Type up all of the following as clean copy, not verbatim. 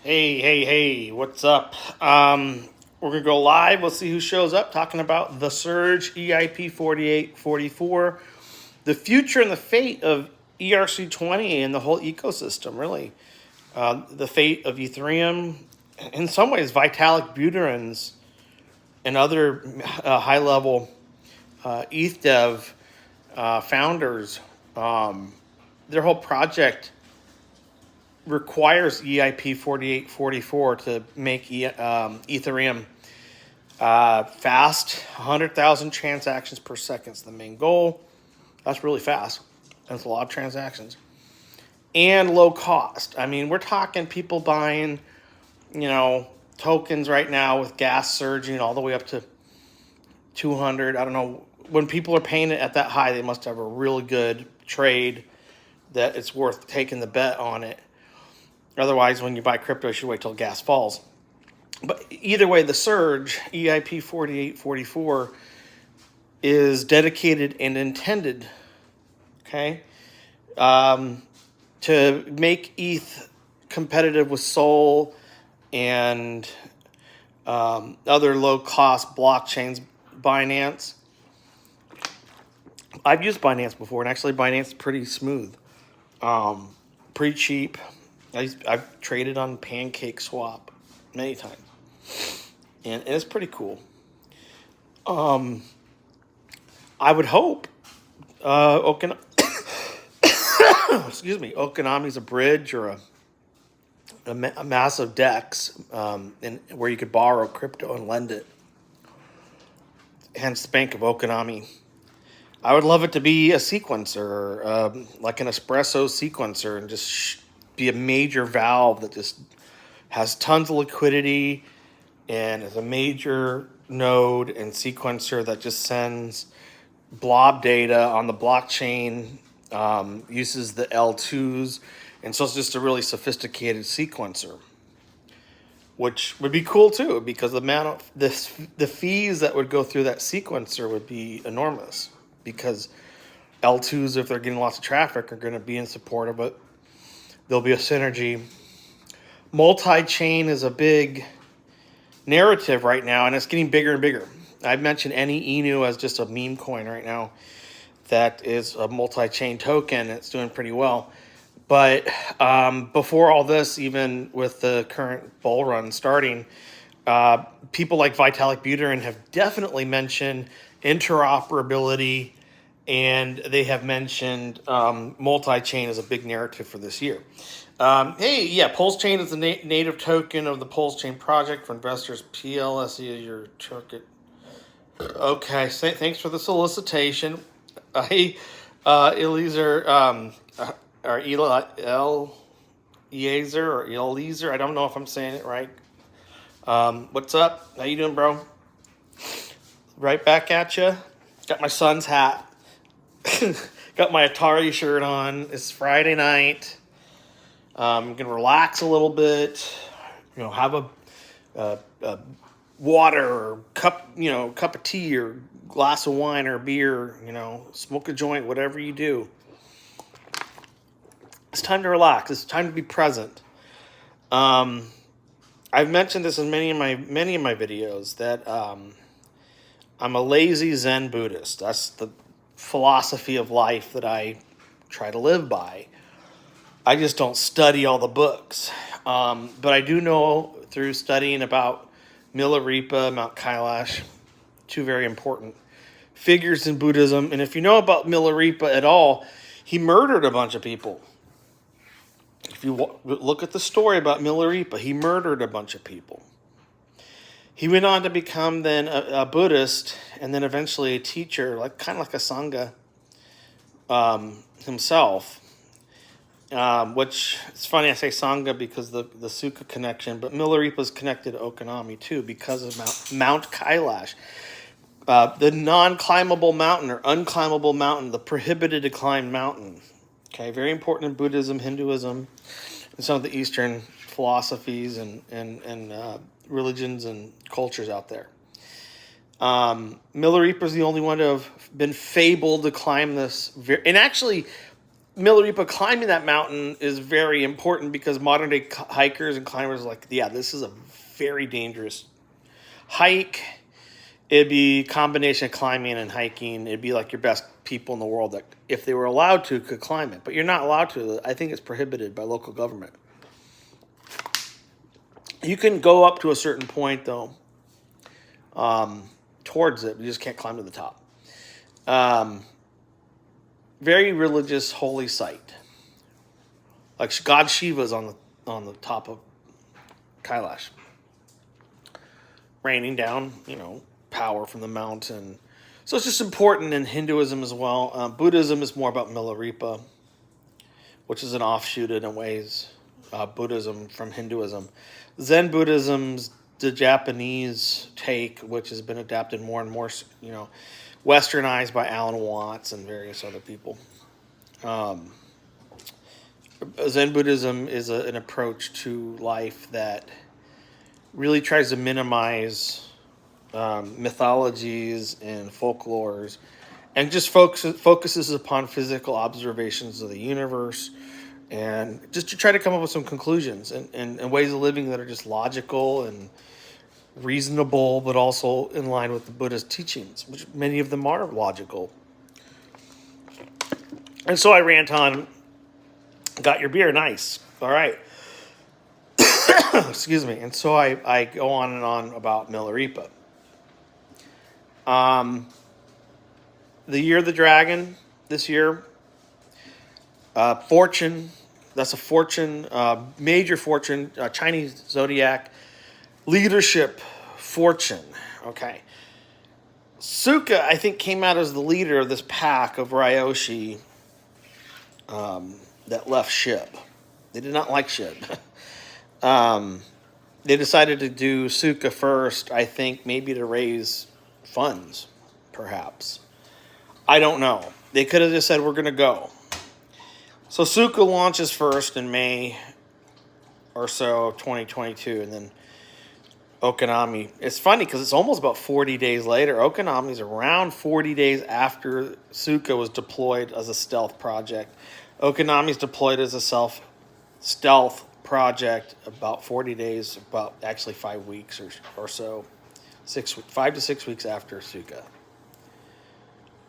Hey, what's up? We're going to go live. We'll see who shows up talking about the Surge EIP 4844, the future and the fate of ERC20 and the whole ecosystem, really. The fate of Ethereum, in some ways, Vitalik Buterin's and other high-level ETH dev founders, their whole project requires EIP 4844 to make Ethereum fast. 100,000 transactions per second is the main goal. That's really fast. That's a lot of transactions. And low cost. I mean, we're talking people buying, tokens right now with gas surging all the way up to 200. I don't know. When people are paying it at that high, they must have a really good trade that it's worth taking the bet on it. Otherwise, when you buy crypto, you should wait till gas falls. But either way, the Surge, EIP 4844, is dedicated and intended, to make ETH competitive with Sol and other low-cost blockchains. Binance. I've used Binance before, and actually Binance is pretty smooth. Pretty cheap. I've traded on Pancake Swap many times, and it's pretty cool. I would hope Okinami's a bridge or a massive DEX, where you could borrow crypto and lend it. Hence the Bank of Okinami. I would love it to be a sequencer, like an espresso sequencer, and just be a major valve that just has tons of liquidity and is a major node and sequencer that just sends blob data on the blockchain, uses the L2s, and so it's just a really sophisticated sequencer, which would be cool too, because the amount of the fees that would go through that sequencer would be enormous, because L2s, if they're getting lots of traffic, are going to be in support of it. There'll be a synergy. Multi-chain is a big narrative right now, and it's getting bigger and bigger. I've mentioned any Inu as just a meme coin right now. That is a multi-chain token. It's doing pretty well. But before all this, even with the current bull run starting, people like Vitalik Buterin have definitely mentioned interoperability, and they have mentioned multi-chain as a big narrative for this year. Pulse Chain is the native token of the Pulse Chain project for investors. PLSE is your token. Okay, thanks for the solicitation. Eliezer, or Eliezer, I don't know if I'm saying it right. What's up? How you doing, bro? Right back at you. Got my son's hat. Got my Atari shirt on. It's Friday night. I'm gonna relax a little bit. Have a water or cup of tea or glass of wine or beer. Smoke a joint, whatever you do. It's time to relax. It's time to be present. I've mentioned this in many of my videos that I'm a lazy Zen Buddhist. That's the philosophy of life that I try to live by. I just don't study all the books. But I do know through studying about Milarepa, Mount Kailash, two very important figures in Buddhism. And if you know about Milarepa at all, he murdered a bunch of people. If you look at the story about Milarepa, he murdered a bunch of people. He went on to become then a Buddhist, and then eventually a teacher, kind of like a Sangha himself. Which it's funny I say Sangha because the Sukha connection, but Milarepa is connected to Okinami too because of Mount Kailash, the non-climbable mountain or unclimbable mountain, the prohibited to climb mountain. Okay, very important in Buddhism, Hinduism, and some of the Eastern philosophies and religions and cultures out there. Milarepa is the only one to have been fabled to climb this. And actually, Milarepa, climbing that mountain is very important because modern day hikers and climbers are like, yeah, this is a very dangerous hike. It'd be a combination of climbing and hiking. It'd be like your best people in the world that, if they were allowed to, could climb it. But you're not allowed to. I think it's prohibited by local government. You can go up to a certain point, though, towards it. You just can't climb to the top. Very religious, holy site. Like God Shiva's on the top of Kailash, raining down, power from the mountain. So it's just important in Hinduism as well. Buddhism is more about Milarepa, which is an offshoot in ways, Buddhism from Hinduism. Zen Buddhism's the Japanese take, which has been adapted more and more, westernized by Alan Watts and various other people. Zen Buddhism is an approach to life that really tries to minimize mythologies and folklores, and just focuses upon physical observations of the universe, and just to try to come up with some conclusions and ways of living that are just logical and reasonable, but also in line with the Buddhist teachings, which many of them are logical. And so I rant on. Got your beer, nice. All right. Excuse me. And so I go on and on about Milarepa. The Year of the Dragon this year. Fortune. That's a fortune, major fortune, Chinese zodiac. Leadership fortune. Okay. Suka, I think, came out as the leader of this pack of Ryoshi that left Shib. They did not like Shib. They decided to do Suka first, I think, maybe to raise funds, perhaps. I don't know. They could have just said, we're going to go. So Suka launches first in May or so of 2022, and then Okinami. It's funny because it's almost about 40 days later. Okinami's around 40 days after Suka was deployed as a stealth project. Okinami's deployed as a stealth project about 40 days, about actually 5 weeks or so, 5 to 6 weeks after Suka.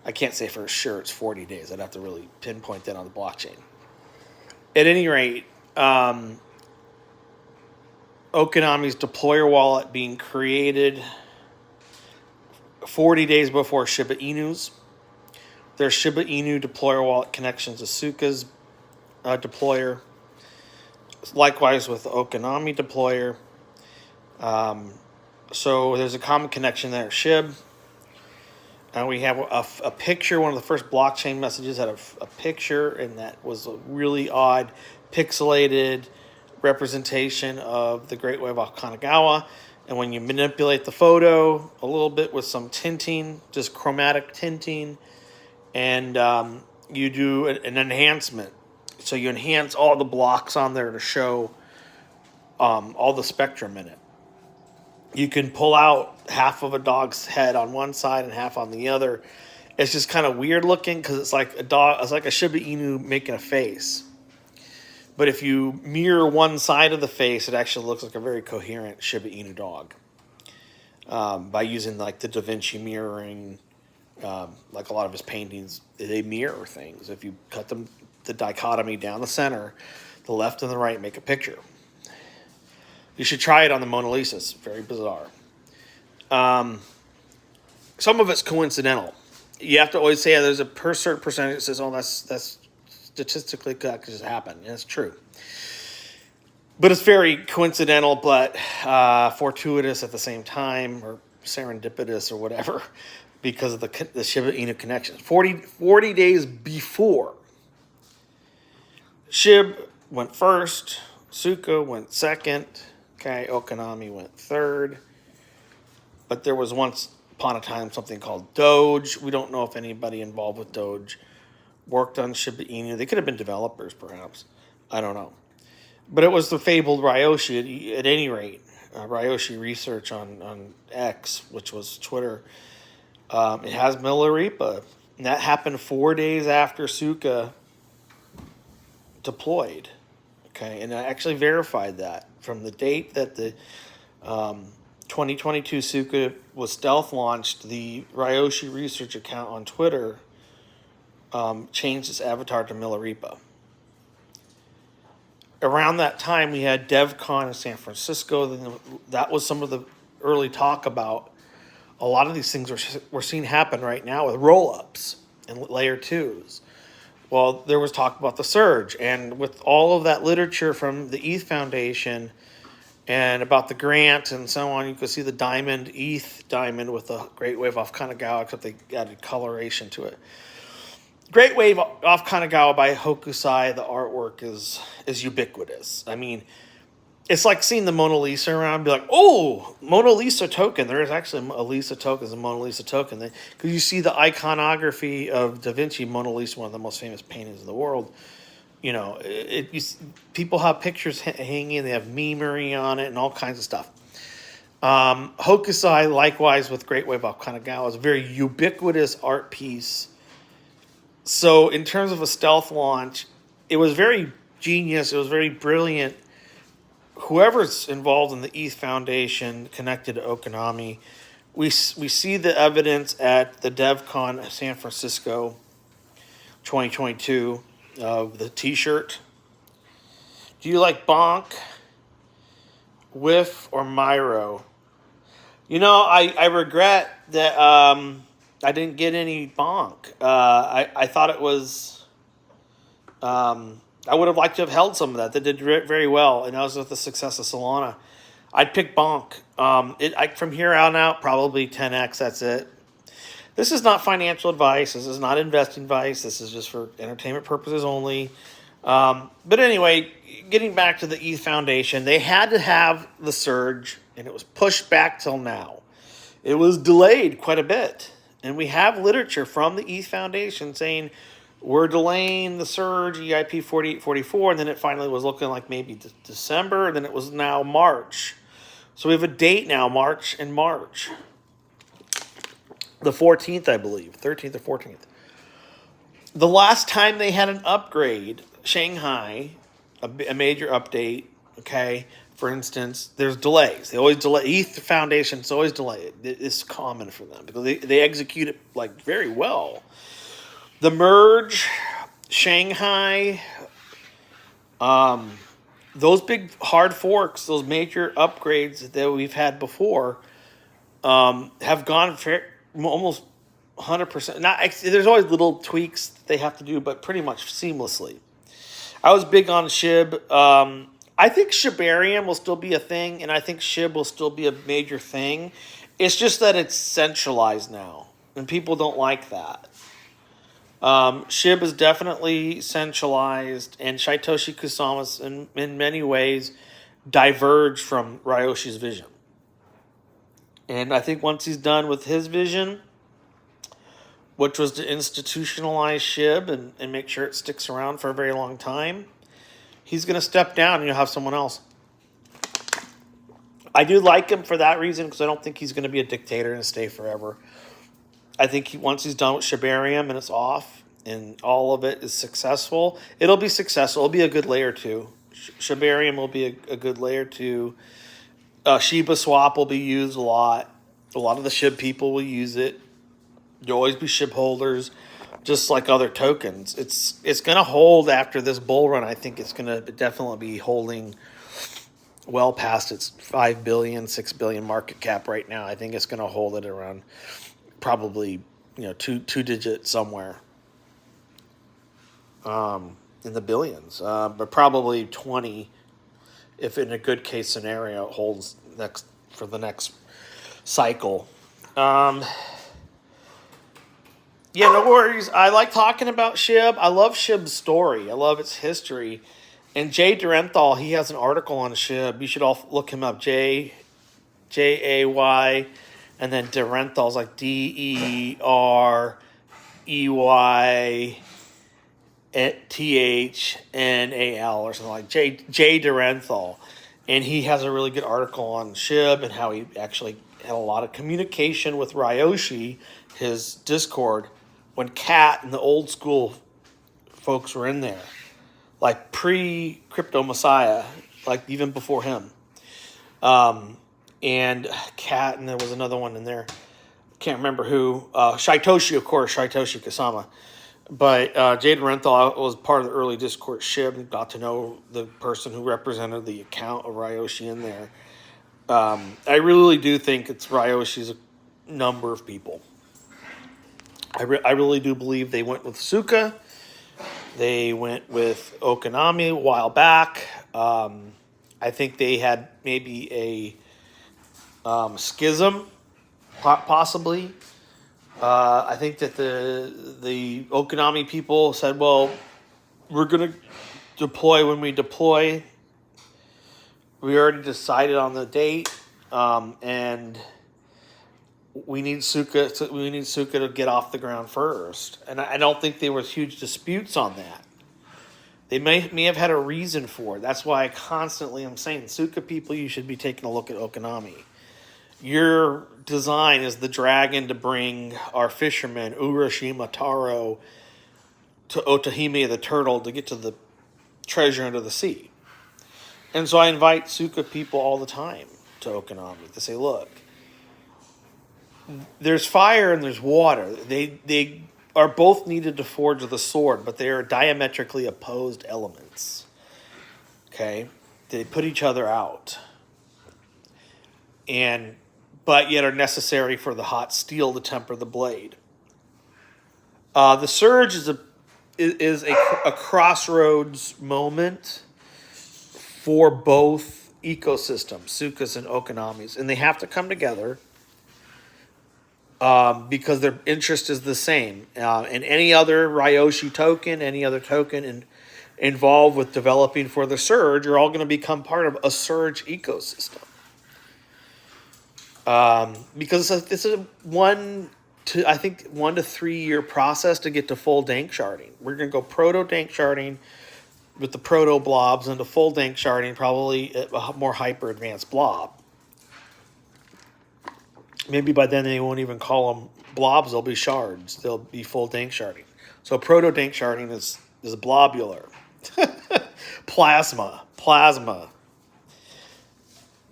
I can't say for sure it's 40 days. I'd have to really pinpoint that on the blockchain. At any rate, Okinami's deployer wallet being created 40 days before Shiba Inu's. There's Shiba Inu deployer wallet connections to Suka's deployer. Likewise with the Okinami deployer. So there's a common connection there. Shib. And we have a picture. One of the first blockchain messages had a picture, and that was a really odd, pixelated representation of the Great Wave off Kanagawa. And when you manipulate the photo a little bit with some tinting, just chromatic tinting, and you do an enhancement. So you enhance all the blocks on there to show all the spectrum in it. You can pull out half of a dog's head on one side and half on the other. It's just kind of weird looking because it's like a dog. It's like a Shiba Inu making a face. But if you mirror one side of the face, it actually looks like a very coherent Shiba Inu dog. By using like the Da Vinci mirroring, like a lot of his paintings, they mirror things. If you cut the dichotomy down the center, the left and the right make a picture. You should try it on the Mona Lisa. It's very bizarre. Some of it's coincidental. You have to always say there's a certain percentage that says, oh, that's statistically that could just happen. And it's true. But it's very coincidental, but fortuitous at the same time, or serendipitous or whatever, because of the Shiba Inu connection. 40 days before, Shib went first, Suka went second, okay, Okinami went third. But there was once upon a time something called Doge. We don't know if anybody involved with Doge worked on Shiba Inu. They could have been developers, perhaps. I don't know. But it was the fabled Ryoshi, at any rate. Ryoshi research on X, which was Twitter. It has Milarepa. And that happened 4 days after Suka deployed. Okay, and I actually verified that from the date that the 2022 Suka was stealth launched. The Ryoshi research account on Twitter changed its avatar to Milarepa. Around that time, we had DevCon in San Francisco. That was some of the early talk about a lot of these things we're seeing happen right now with roll-ups and layer 2s. Well, there was talk about the surge, and with all of that literature from the ETH Foundation and about the grant and so on, you could see the diamond, ETH diamond with the Great Wave off Kanagawa, except they added coloration to it. Great Wave off Kanagawa by Hokusai, the artwork is ubiquitous. I mean, it's like seeing the Mona Lisa around and be like, oh, Mona Lisa token. There is actually a Lisa token, a Mona Lisa token. Because you see the iconography of Da Vinci Mona Lisa, one of the most famous paintings in the world. You know, people have pictures hanging. They have memery on it and all kinds of stuff. Hokusai, likewise with Great Wave off Kanagawa, is a very ubiquitous art piece. So in terms of a stealth launch, it was very genius. It was very brilliant. Whoever's involved in the ETH Foundation connected to Okinami, we see the evidence at the DevCon San Francisco 2022 of the T-shirt. Do you like Bonk, Whiff, or Myro? You know, I regret that I didn't get any Bonk. I thought it was... I would have liked to have held some of that. They did very well, and that was with the success of Solana. I'd pick Bonk. From here on out, probably 10x, that's it. This is not financial advice. This is not investing advice. This is just for entertainment purposes only. But anyway, getting back to the ETH Foundation, they had to have the surge, and it was pushed back till now. It was delayed quite a bit. And we have literature from the ETH Foundation saying, we're delaying the surge, EIP 4844, and then it finally was looking like maybe December, and then it was now March. So we have a date now, March. The 14th, I believe, 13th or 14th. The last time they had an upgrade, Shanghai, a major update, okay, for instance, there's delays. They always delay. ETH Foundation's always delayed. It's common for them because they execute it like very well. The merge, Shanghai, those big hard forks, those major upgrades that we've had before, have gone almost 100%. There's always little tweaks they have to do, but pretty much seamlessly. I was big on Shib. I think Shibarium will still be a thing, and I think Shib will still be a major thing. It's just that it's centralized now, and people don't like that. Shib is definitely centralized, and Satoshi Kusama's in many ways diverged from Ryoshi's vision. And I think once he's done with his vision, which was to institutionalize Shib and make sure it sticks around for a very long time, he's going to step down and you'll have someone else. I do like him for that reason because I don't think he's going to be a dictator and stay forever. I think once he's done with Shibarium and it's off and all of it is successful, it'll be successful. It'll be a good layer 2. Shibarium will be a good layer 2. Shiba Swap will be used a lot. A lot of the Shib people will use it. There'll always be Shib holders, just like other tokens. It's going to hold after this bull run. I think it's going to definitely be holding well past its 5 billion, 6 billion market cap right now. I think it's going to hold it around probably, two digit somewhere in the billions, but probably 20 if in a good case scenario it holds for the next cycle. Yeah, no worries. I like talking about Shib. I love Shib's story. I love its history. And Jay Durenthal, he has an article on Shib. You should all look him up. Jay, J-A-Y, and then Durenthal's like D-E-R-E-Y-T-H-N-A-L or something like Jay Durenthal. And he has a really good article on Shib and how he actually had a lot of communication with Ryoshi, his Discord, when Cat and the old school folks were in there. like pre-Crypto Messiah, like even before him. And Cat, and there was another one in there. Can't remember who. Shaitoshi, of course, Shaitoshi Kasama. But Jade Renthal was part of the early Discord Shib, got to know the person who represented the account of Ryoshi in there. I really do think it's Ryoshi's number of people. I really do believe they went with Suka. They went with Okinami a while back. I think they had maybe a schism, possibly. I think that the Okinami people said, well, we're going to deploy when we deploy. We already decided on the date, and we need Suka to get off the ground first. And I don't think there was huge disputes on that. They may have had a reason for it. That's why I constantly am saying, Suka people, you should be taking a look at Okinami. Your design is the dragon to bring our fishermen, Urashima Taro, to Otahime the turtle to get to the treasure under the sea. And so I invite Suka people all the time to Okinami to say, look, there's fire and there's water. They are both needed to forge the sword, but they are diametrically opposed elements. Okay? They put each other out. But yet are necessary for the hot steel to temper the blade. The surge is a crossroads moment for both ecosystems, Sukas and Okinamis, and they have to come together because their interest is the same. And any other Ryoshi token, any other token involved with developing for the surge, are all going to become part of a surge ecosystem. Because this is a 1 to 3 year process to get to full dank sharding. We're going to go proto dank sharding with the proto blobs into full dank sharding, probably a more hyper advanced blob. Maybe by then they won't even call them blobs, they'll be shards. They'll be full dank sharding. So proto dank sharding is blobular. Plasma.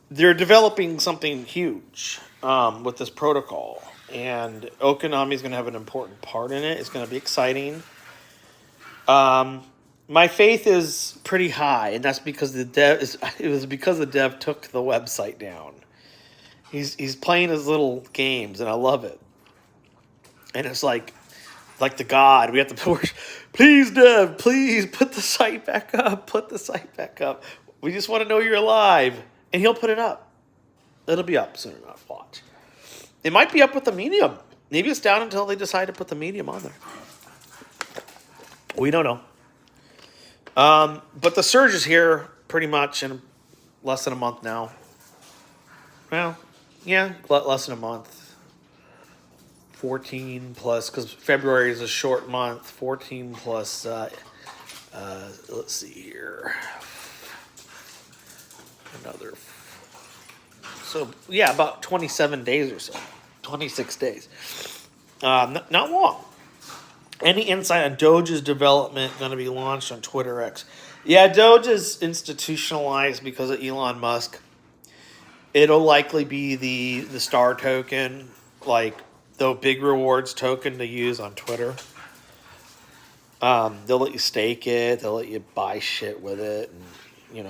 They're developing something huge with this protocol, and Okinami is going to have an important part in it. It's going to be exciting. My faith is pretty high, and that's because the dev took the website down. He's playing his little games, and I love it. And it's like the God. We have to push. Please, dev, please put the site back up. Put the site back up. We just want to know you're alive. And he'll put it up. It'll be up soon enough. Watch. It might be up with the medium. Maybe it's down until they decide to put the medium on there. We don't know. But the surge is here pretty much in less than a month now. Well, yeah, less than a month. 14 plus, because February is a short month. 14 plus, let's see here. So yeah, about 27 days or so, 26 days. Not long. Any insight on Doge's development going to be launched on Twitter X? Yeah, Doge is institutionalized because of Elon Musk. It'll likely be the star token, like the big rewards token to use on Twitter. They'll let you stake it. They'll let you buy shit with it, and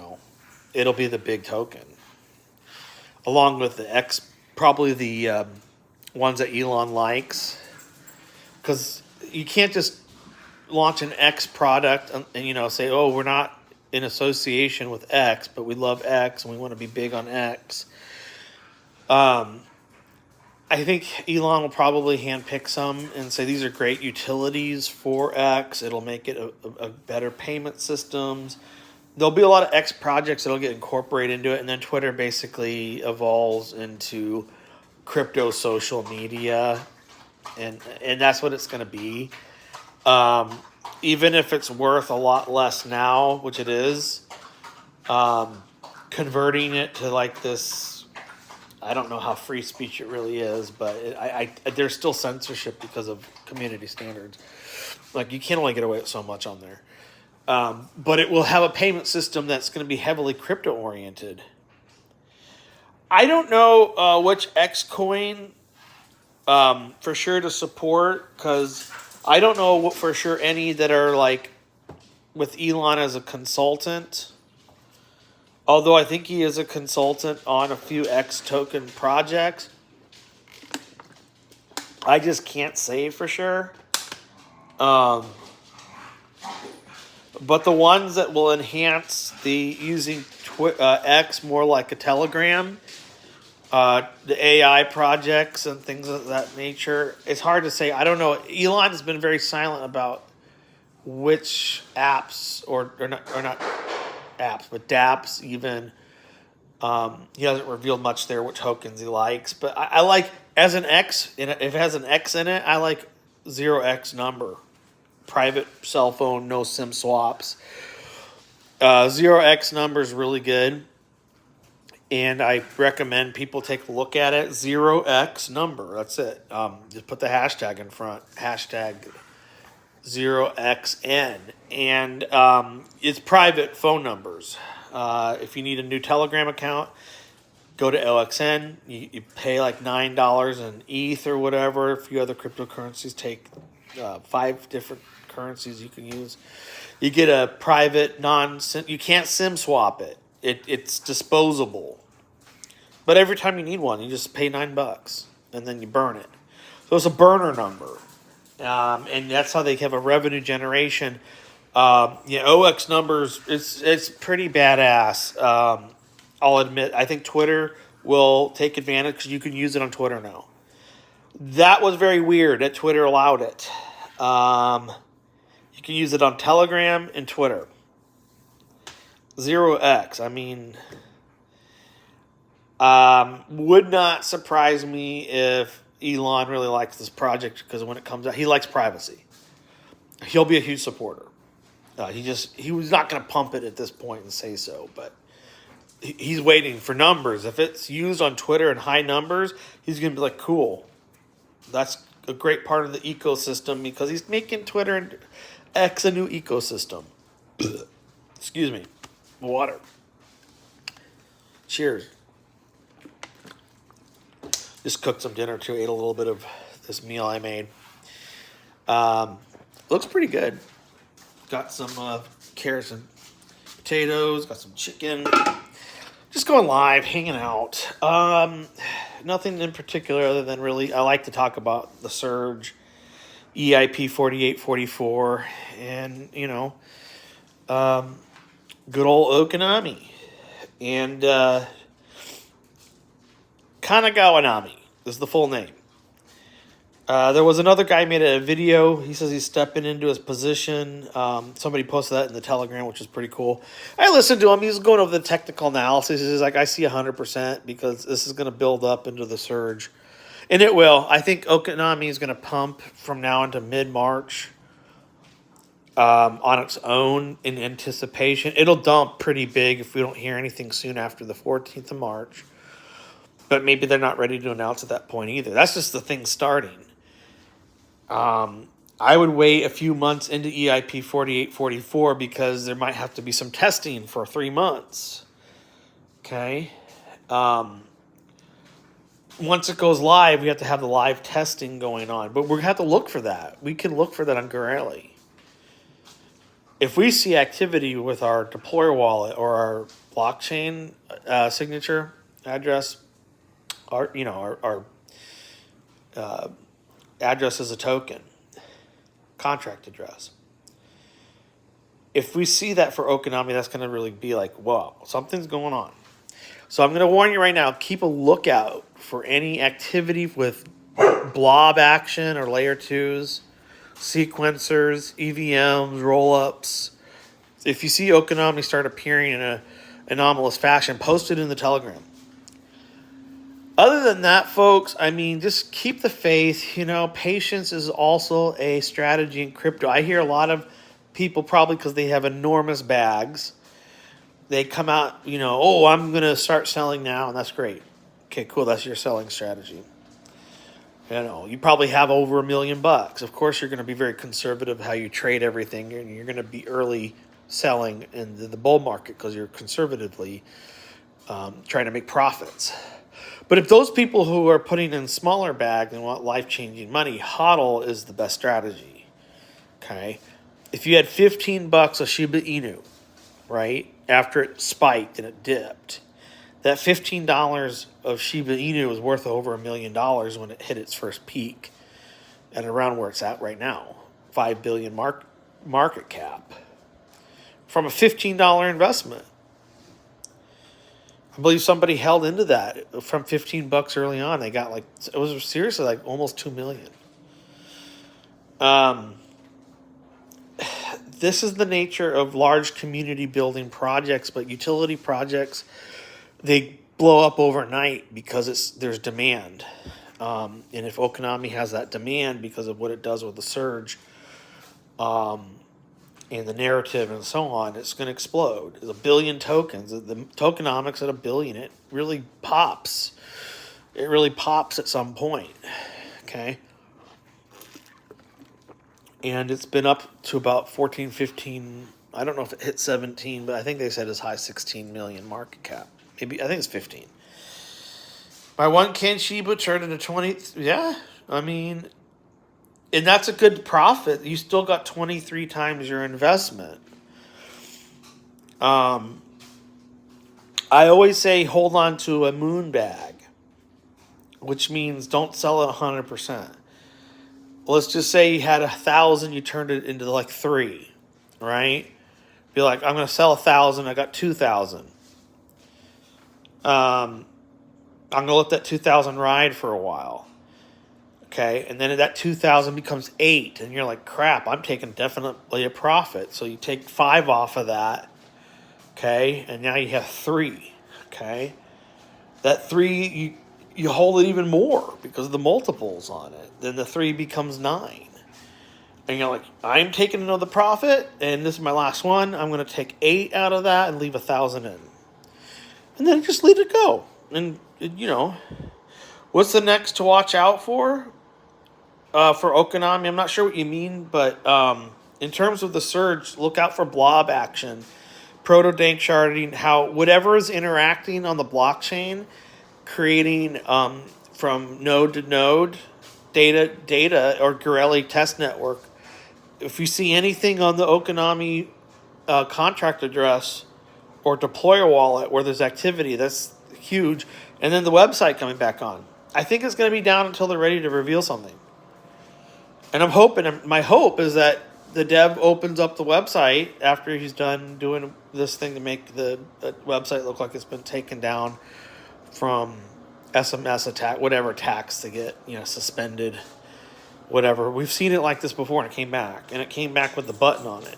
it'll be the big token. Along with the X, probably the ones that Elon likes. Because you can't just launch an X product and say, oh, we're not in association with X, but we love X and we want to be big on X. I think Elon will probably handpick some and say these are great utilities for X. It'll make it a better payment systems. There'll be a lot of X projects that'll get incorporated into it, and then Twitter basically evolves into crypto social media, and that's what it's going to be. Even if it's worth a lot less now, which it is, converting it to like this, I don't know how free speech it really is, but there's still censorship because of community standards. Like, you can't only get away with so much on there. But it will have a payment system that's going to be heavily crypto-oriented. I don't know which X coin for sure to support, because I don't know for sure any that are like with Elon as a consultant. Although I think he is a consultant on a few X token projects. I just can't say for sure. But the ones that will enhance the using X more like a Telegram, the AI projects and things of that nature, it's hard to say. I don't know. Elon has been very silent about which apps or not apps, but dApps even. He hasn't revealed much there what tokens he likes. But I like, as an X, if it has an X in it, I like 0x number. Private cell phone, no SIM swaps. 0x number is really good. And I recommend people take a look at it. 0x number, that's it. Just put the hashtag in front. Hashtag 0xN. And it's private phone numbers. If you need a new Telegram account, go to LXN. You pay like $9 in ETH or whatever. A few other cryptocurrencies take 5 different currencies you can use. You get a private you can't SIM swap it. It's disposable. But every time you need one, you just pay $9 and then you burn it. So it's a burner number. And that's how they have a revenue generation. OX numbers, it's pretty badass. I'll admit, I think Twitter will take advantage because you can use it on Twitter now. That was very weird that Twitter allowed it. You can use it on Telegram and Twitter. 0x, I mean, would not surprise me if Elon really likes this project, because when it comes out, he likes privacy. He'll be a huge supporter. He was not going to pump it at this point and say so, but he's waiting for numbers. If it's used on Twitter in high numbers, he's going to be like, cool. That's a great part of the ecosystem, because he's making Twitter and X a new ecosystem. Excuse me. Water. Cheers. Just cooked some dinner too. Ate a little bit of this meal I made. Looks pretty good. Got some carrots and potatoes. Got some chicken. Just going live, hanging out. Nothing in particular other than really, I like to talk about the surge, EIP 4844, and, good old Okinami. And Kanagawa Nami is the full name. There was another guy made a video. He says he's stepping into his position. Somebody posted that in the Telegram, which is pretty cool. I listened to him. He's going over the technical analysis. He's like, I see 100% because this is going to build up into the surge. And it will. I think Okinami is going to pump from now into mid-March on its own in anticipation. It'll dump pretty big if we don't hear anything soon after the 14th of March. But maybe they're not ready to announce at that point either. That's just the thing starting. I would wait a few months into EIP 4844 because there might have to be some testing for 3 months. Okay? Once it goes live, we have to have the live testing going on. But we're going to have to look for that. We can look for that on Gorelli. If we see activity with our deployer wallet or our blockchain signature address, our address is a token, contract address. If we see that for Okinami, that's going to really be like, whoa, something's going on. So I'm going to warn you right now, keep a lookout for any activity with blob action or layer 2s, sequencers, EVMs, rollups. If you see Okinami start appearing in an anomalous fashion, post it in the Telegram. Other than that, folks, I mean, just keep the faith. Patience is also a strategy in crypto. I hear a lot of people, probably because they have enormous bags, they come out, I'm going to start selling now, and that's great. Okay, cool, that's your selling strategy. You probably have over $1 million. Of course, you're going to be very conservative how you trade everything, and you're going to be early selling in the bull market because you're conservatively trying to make profits. But if those people who are putting in smaller bags and want life-changing money, hodl is the best strategy. Okay? If you had $15 of Shiba Inu, right, after it spiked and it dipped, that $15 of Shiba Inu was worth over $1 million when it hit its first peak at around where it's at right now, $5 billion market cap from a $15 investment. I believe somebody held into that from $15 early on. They got it was seriously like almost $2 million. This is the nature of large community building projects, but utility projects, they blow up overnight because there's demand. And if Okinami has that demand because of what it does with the surge, and the narrative and so on, it's going to explode. There's 1 billion tokens. The tokenomics at 1 billion, it really pops. It really pops at some point. Okay? And it's been up to about 14, 15, I don't know if it hit 17, but I think they said as high as 16 million market cap. Maybe, I think it's 15. My one Ken Shiba turned into 20. Yeah, I mean, and that's a good profit. You still got 23 times your investment. I always say hold on to a moon bag, which means don't sell it 100%. Let's just say you had 1,000, you turned it into like 3, right? Be like, I'm going to sell 1,000, I got 2,000. I'm going to let that 2,000 ride for a while. Okay, and then that 2,000 becomes 8, and you're like, crap, I'm taking definitely a profit. So you take 5 off of that, okay, and now you have 3, okay. That 3, you hold it even more because of the multiples on it. Then the 3 becomes 9. And you're like, I'm taking another profit, and this is my last one. I'm going to take 8 out of that and leave 1,000 in. And then just let it go. And, what's the next to watch out for? For Okinami, I'm not sure what you mean, but in terms of the surge, look out for blob action, proto-dank sharding, how whatever is interacting on the blockchain, creating from node to node data or Gorelli test network. If you see anything on the Okinami contract address or deployer wallet where there's activity, that's huge. And then the website coming back on. I think it's going to be down until they're ready to reveal something. And I'm hoping, my hope is that the dev opens up the website after he's done doing this thing to make the website look like it's been taken down from SMS attack, whatever attacks to get, suspended, whatever. We've seen it like this before and it came back. And it came back with the button on it.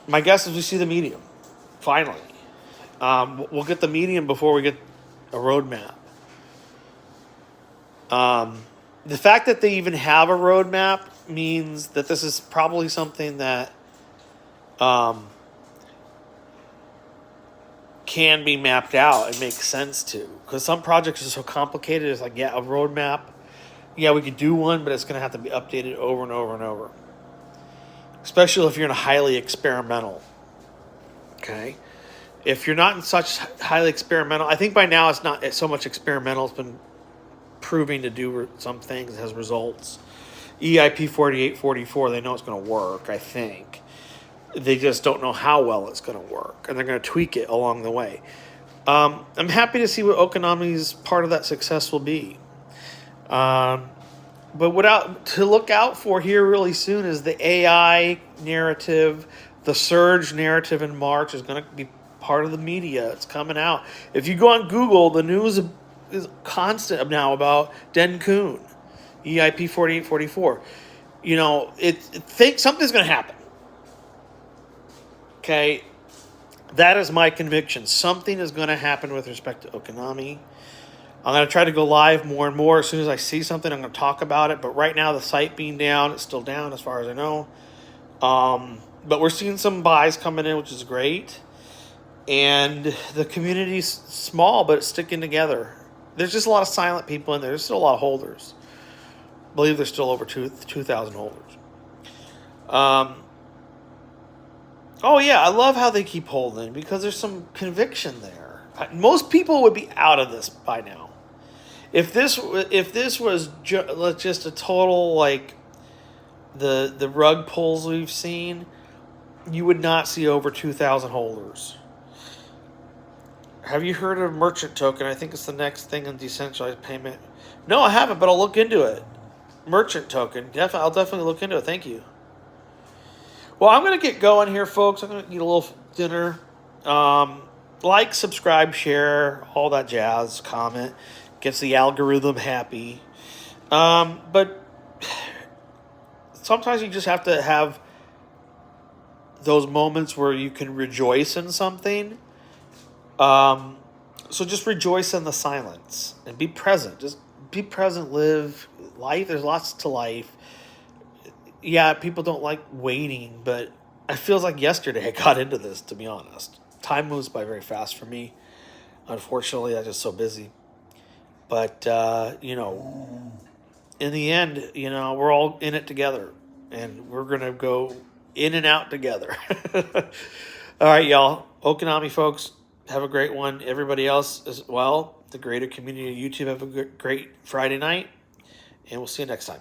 My guess is we see the medium, finally. We'll get the medium before we get a roadmap. The fact that they even have a roadmap means that this is probably something that can be mapped out and make sense to. Because some projects are so complicated, it's like, yeah, a roadmap. Yeah, we could do one, but it's going to have to be updated over and over and over. Especially if you're in a highly experimental. Okay? If you're not in such highly experimental, I think by now it's not so much experimental, it's been proving to do some things as results. EIP 4844, they know it's going to work, I think. They just don't know how well it's going to work, and they're going to tweak it along the way. I'm happy to see what Okinami's part of that success will be. But to look out for here really soon is the AI narrative, the surge narrative in March is going to be part of the media. It's coming out. If you go on Google, the news is constant now about Denkun, EIP 4844. Something's going to happen. Okay, that is my conviction. Something is going to happen with respect to Okinami. I'm going to try to go live more and more. As soon as I see something, I'm going to talk about it. But right now, the site being down, it's still down as far as I know. But we're seeing some buys coming in, which is great. And the community's small, but it's sticking together. There's just a lot of silent people in there. There's still a lot of holders. I believe there's still over 2,000 holders. Oh yeah, I love how they keep holding because there's some conviction there. Most people would be out of this by now. If this was just a total like the rug pulls we've seen, you would not see over 2,000 holders. Have you heard of merchant token? I think it's the next thing in decentralized payment. No, I haven't, but I'll look into it. Merchant token. I'll definitely look into it. Thank you. Well, I'm going to get going here, folks. I'm going to eat a little dinner. Like, subscribe, share, all that jazz. Comment. Gets the algorithm happy. But sometimes you just have to have those moments where you can rejoice in something. So just rejoice in the silence and be present. Just be present, live life. There's lots to life. Yeah, people don't like waiting, but it feels like yesterday I got into this, to be honest. Time moves by very fast for me. Unfortunately, I'm just so busy. But, in the end, we're all in it together. And we're going to go in and out together. All right, y'all. Okinami, folks. Have a great one. Everybody else as well. The greater community of YouTube, have a great Friday night. And we'll see you next time.